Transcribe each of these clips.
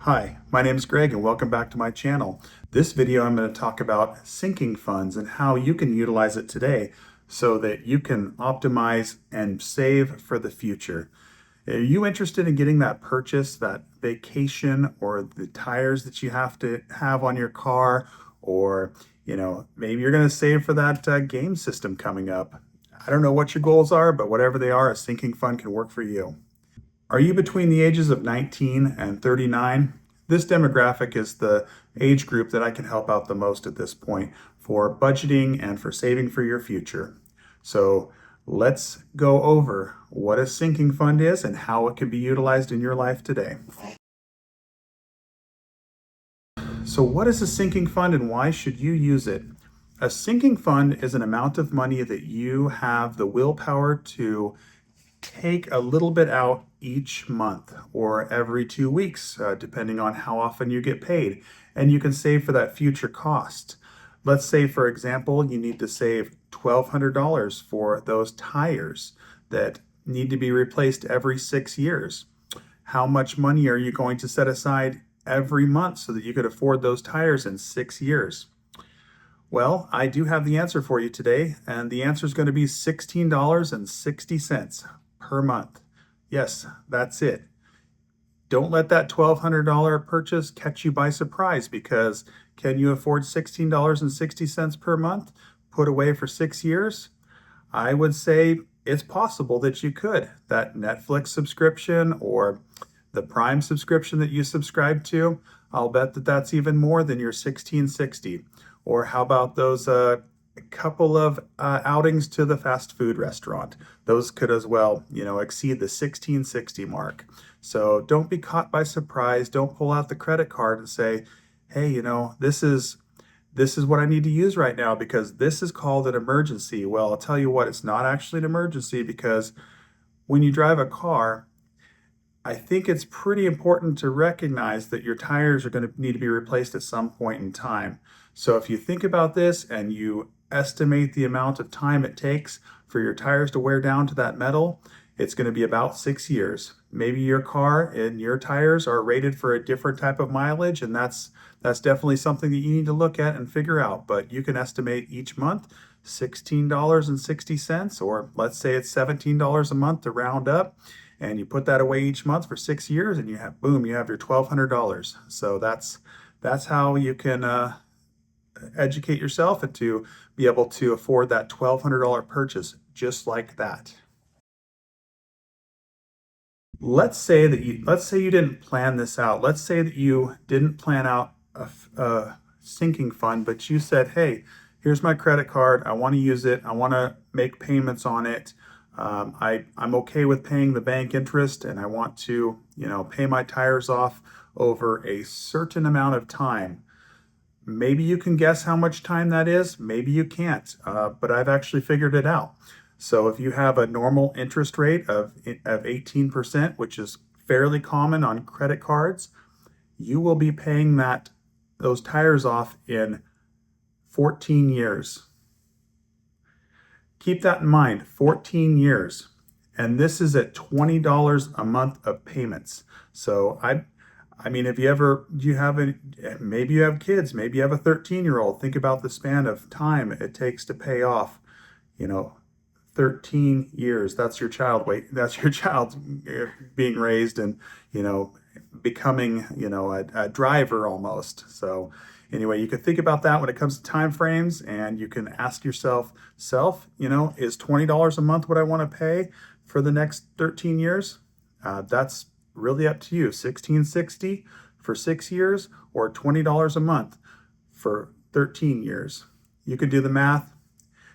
Hi, my name is Greg and welcome back to my channel. This video I'm going to talk about sinking funds and how you can utilize it today so that you can optimize and save for the future. Are you interested in getting that purchase, that vacation, or the tires that you have to have on your car? Or, maybe you're going to save for that game system coming up. I don't know what your goals are, but whatever they are, a sinking fund can work for you. Are you between the ages of 19 and 39? This demographic is the age group that I can help out the most at this point for budgeting and for saving for your future. So let's go over what a sinking fund is and how it can be utilized in your life today. So what is a sinking fund and why should you use it? A sinking fund is an amount of money that you have the willpower to take a little bit out each month or every 2 weeks, depending on how often you get paid. And you can save for that future cost. Let's say, for example, you need to save $1,200 for those tires that need to be replaced every 6 years. How much money are you going to set aside every month so that you could afford those tires in 6 years? Well, I do have the answer for you today, and the answer is going to be $16.60 per month. Yes, that's it. Don't let that $1,200 purchase catch you by surprise, because can you afford $16.60 per month put away for 6 years? I would say it's possible that you could. That Netflix subscription or the Prime subscription that you subscribe to, I'll bet that that's even more than your 1660. Or how about those couple of outings to the fast food restaurant? Those could as well, exceed the 1660 mark. So don't be caught by surprise. Don't pull out the credit card and say, hey, this is what I need to use right now because this is called an emergency. Well, I'll tell you what, it's not actually an emergency, because when you drive a car, I think it's pretty important to recognize that your tires are going to need to be replaced at some point in time. So if you think about this and you estimate the amount of time it takes for your tires to wear down to that metal, it's going to be about 6 years. Maybe your car and your tires are rated for a different type of mileage, and that's definitely something that you need to look at and figure out. But you can estimate each month $16.60, or let's say it's $17 a month to round up, and you put that away each month for 6 years, and you have your $1,200. So that's how you can educate yourself and to be able to afford that $1,200 purchase just like that. Let's say you didn't plan this out. Let's say that you didn't plan out a sinking fund, but you said, hey, here's my credit card. I want to use it. I want to make payments on it. I'm okay with paying the bank interest, and I want to, pay my tires off over a certain amount of time. Maybe you can guess how much time that is. Maybe you can't, but I've actually figured it out. So if you have a normal interest rate of 18%, which is fairly common on credit cards, you will be paying those tires off in 14 years. Keep that in mind, 14 years. And this is at $20 a month of payments. So I mean, maybe you have kids, maybe you have a 13-year-old. Think about the span of time it takes to pay off, 13 years. That's your child. That's your child being raised and, becoming, a driver almost. So anyway, you can think about that when it comes to time frames, and you can ask yourself, is $20 a month what I want to pay for the next 13 years? That's really up to you. 1660 for 6 years or $20 a month for 13 years. You could do the math.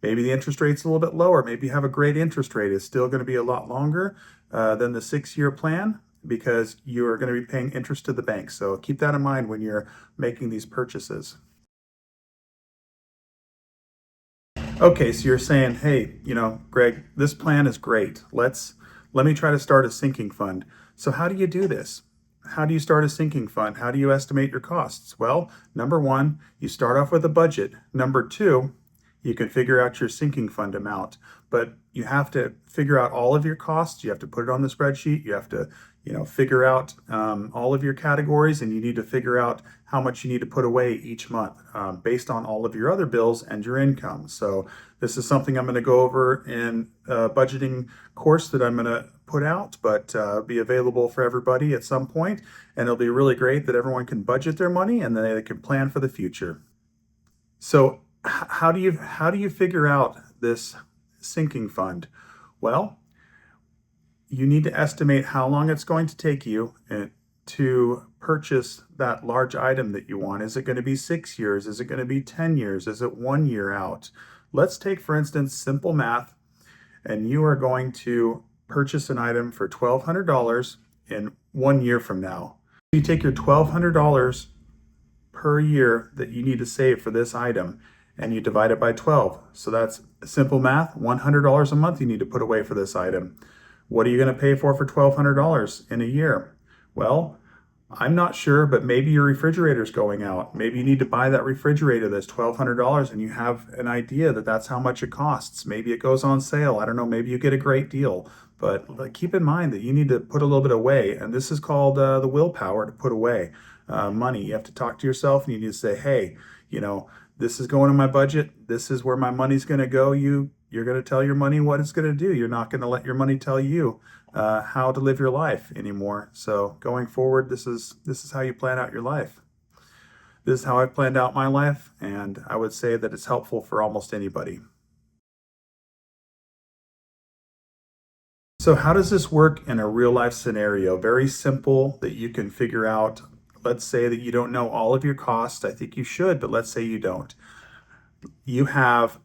Maybe the interest rate's a little bit lower. Maybe you have a great interest rate. It's still going to be a lot longer than the 6-year plan, because you are going to be paying interest to the bank. So keep that in mind when you're making these purchases. Okay, so you're saying, hey, Greg, this plan is great. Let me try to start a sinking fund. So how do you do this? How do you start a sinking fund? How do you estimate your costs? Well, number one, you start off with a budget. Number two, you can figure out your sinking fund amount. But you have to figure out all of your costs. You have to put it on the spreadsheet. You have to, figure out all of your categories, and you need to figure out how much you need to put away each month based on all of your other bills and your income. So this is something I'm going to go over in a budgeting course that I'm going to put out, but be available for everybody at some point. And it'll be really great that everyone can budget their money and then they can plan for the future. So how do you figure out this sinking fund? Well, you need to estimate how long it's going to take you to purchase that large item that you want. Is it going to be 6 years? Is it going to be 10 years? Is it 1 year out? Let's take, for instance, simple math, and you are going to purchase an item for $1,200 in 1 year from now. You take your $1,200 per year that you need to save for this item, and you divide it by 12. So that's simple math, $100 a month you need to put away for this item. What are you going to pay for $1,200 in a year? Well, I'm not sure, but maybe your refrigerator's going out. Maybe you need to buy that refrigerator that's $1,200 and you have an idea that that's how much it costs. Maybe it goes on sale. I don't know. Maybe you get a great deal. But keep in mind that you need to put a little bit away. And this is called the willpower to put away money. You have to talk to yourself and you need to say, hey, this is going in my budget. This is where my money's going to go. You're going to tell your money what it's going to do. You're not going to let your money tell you how to live your life anymore. So going forward, this is how you plan out your life. This is how I've planned out my life, and I would say that it's helpful for almost anybody. So how does this work in a real life scenario? Very simple that you can figure out. Let's say that you don't know all of your costs. I think you should, but let's say you don't. You have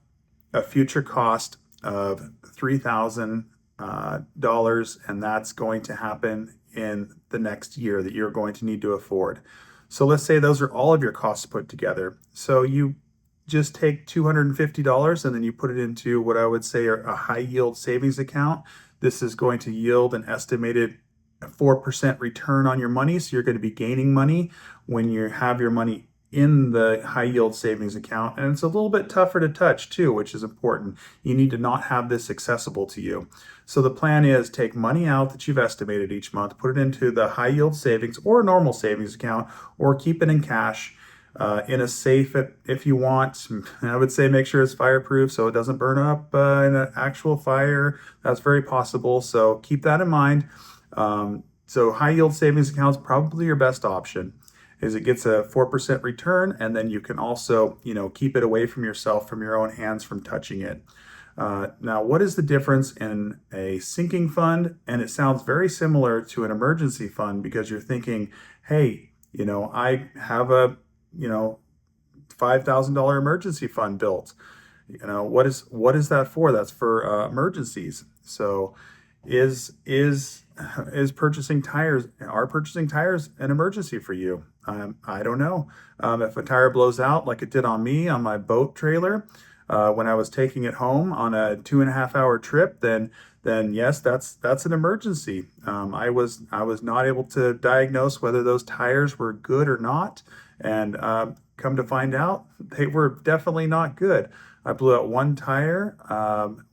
a future cost of $3,000, and that's going to happen in the next year that you're going to need to afford. So let's say those are all of your costs put together. So you just take $250 and then you put it into what I would say are a high yield savings account. This is going to yield an estimated 4% return on your money. So you're going to be gaining money when you have your money in the high yield savings account. And it's a little bit tougher to touch too, which is important. You need to not have this accessible to you. So the plan is take money out that you've estimated each month, put it into the high yield savings or normal savings account, or keep it in cash in a safe if you want. I would say make sure it's fireproof so it doesn't burn up in an actual fire. That's very possible. So keep that in mind. So high yield savings account is probably your best option. Is it gets a 4% return, and then you can also, keep it away from yourself, from your own hands, from touching it. Now, what is the difference in a sinking fund? And it sounds very similar to an emergency fund because you're thinking, hey, I have a, $5,000 emergency fund built. What is that for? That's for emergencies. So is purchasing tires, are purchasing tires an emergency for you? I don't know. If a tire blows out like it did on me on my boat trailer when I was taking it home on a 2.5 hour trip, then yes, that's an emergency. I was not able to diagnose whether those tires were good or not, and come to find out, they were definitely not good. I blew out one tire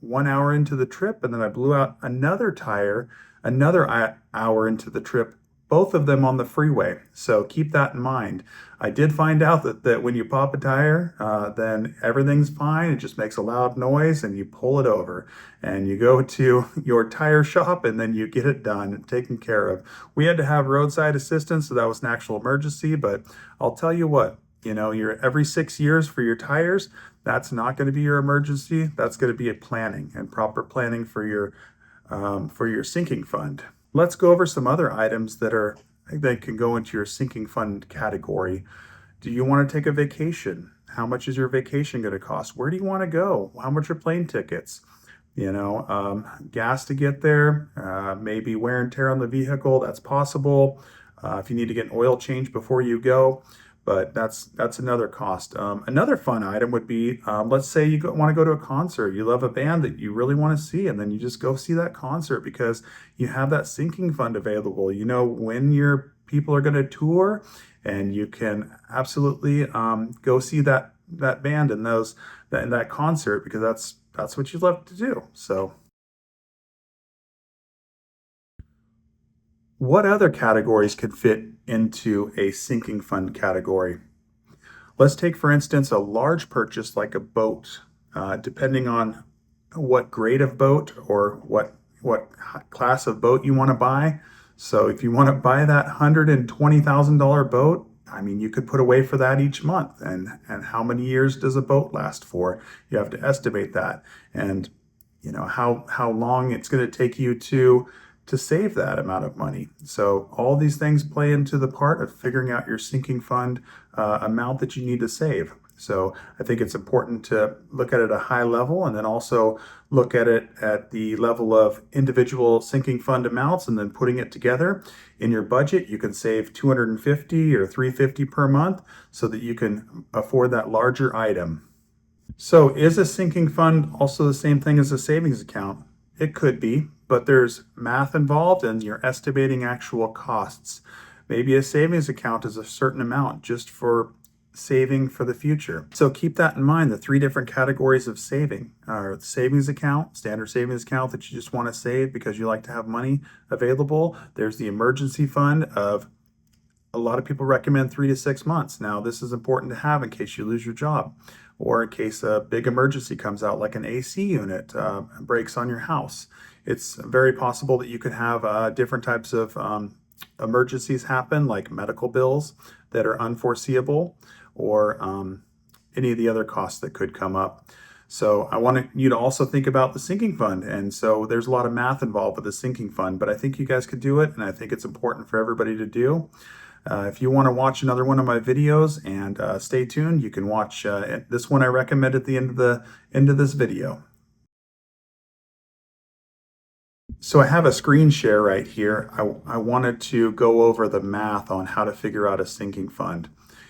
1 hour into the trip, and then I blew out another tire another hour into the trip, both of them on the freeway. So keep that in mind. I did find out that when you pop a tire, then everything's fine. It just makes a loud noise and you pull it over and you go to your tire shop and then you get it done and taken care of. We had to have roadside assistance, so that was an actual emergency, but I'll tell you what, you're every 6 years for your tires, that's not going to be your emergency. That's going to be a planning and proper planning for your sinking fund. Let's go over some other items that can go into your sinking fund category. Do you want to take a vacation? How much is your vacation going to cost? Where do you want to go? How much are plane tickets? Gas to get there, maybe wear and tear on the vehicle. That's possible. If you need to get an oil change before you go, but that's another cost. Another fun item would be, let's say you want to go to a concert. You love a band that you really want to see, and then you just go see that concert because you have that sinking fund available. You know when your people are going to tour, and you can absolutely go see that band in that concert because that's what you love to do. So What other categories could fit into a sinking fund category? Let's take, for instance, a large purchase like a boat. Depending on what grade of boat or what class of boat you want to buy. So if you want to buy that $120,000 boat, I mean, you could put away for that each month. And how many years does a boat last for? You have to estimate that. And you know how long it's going to take you to save that amount of money. So all these things play into the part of figuring out your sinking fund amount that you need to save. So I think it's important to look at it at a high level and then also look at it at the level of individual sinking fund amounts and then putting it together. In your budget, you can save $250 or $350 per month so that you can afford that larger item. So is a sinking fund also the same thing as a savings account? It could be, but there's math involved and you're estimating actual costs. Maybe a savings account is a certain amount just for saving for the future. So keep that in mind. The three different categories of saving are the savings account, standard savings account that you just want to save because you like to have money available. There's the emergency fund of a lot of people recommend 3 to 6 months. Now, this is important to have in case you lose your job or in case a big emergency comes out, like an AC unit breaks on your house. It's very possible that you could have different types of emergencies happen, like medical bills that are unforeseeable or any of the other costs that could come up. So I want you to also think about the sinking fund. And so there's a lot of math involved with the sinking fund, but I think you guys could do it. And I think it's important for everybody to do. If you want to watch another one of my videos and stay tuned, you can watch this one I recommend at the end of this video. So I have a screen share right here. I wanted to go over the math on how to figure out a sinking fund.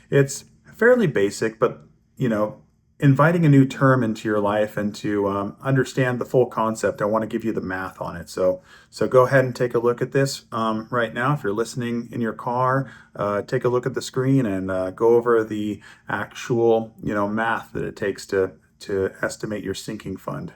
It's fairly basic, but you know, inviting a new term into your life and to understand the full concept, I want to give you the math on it. So go ahead and take a look at this right now. If you're listening in your car, take a look at the screen and go over the actual math that it takes to estimate your sinking fund.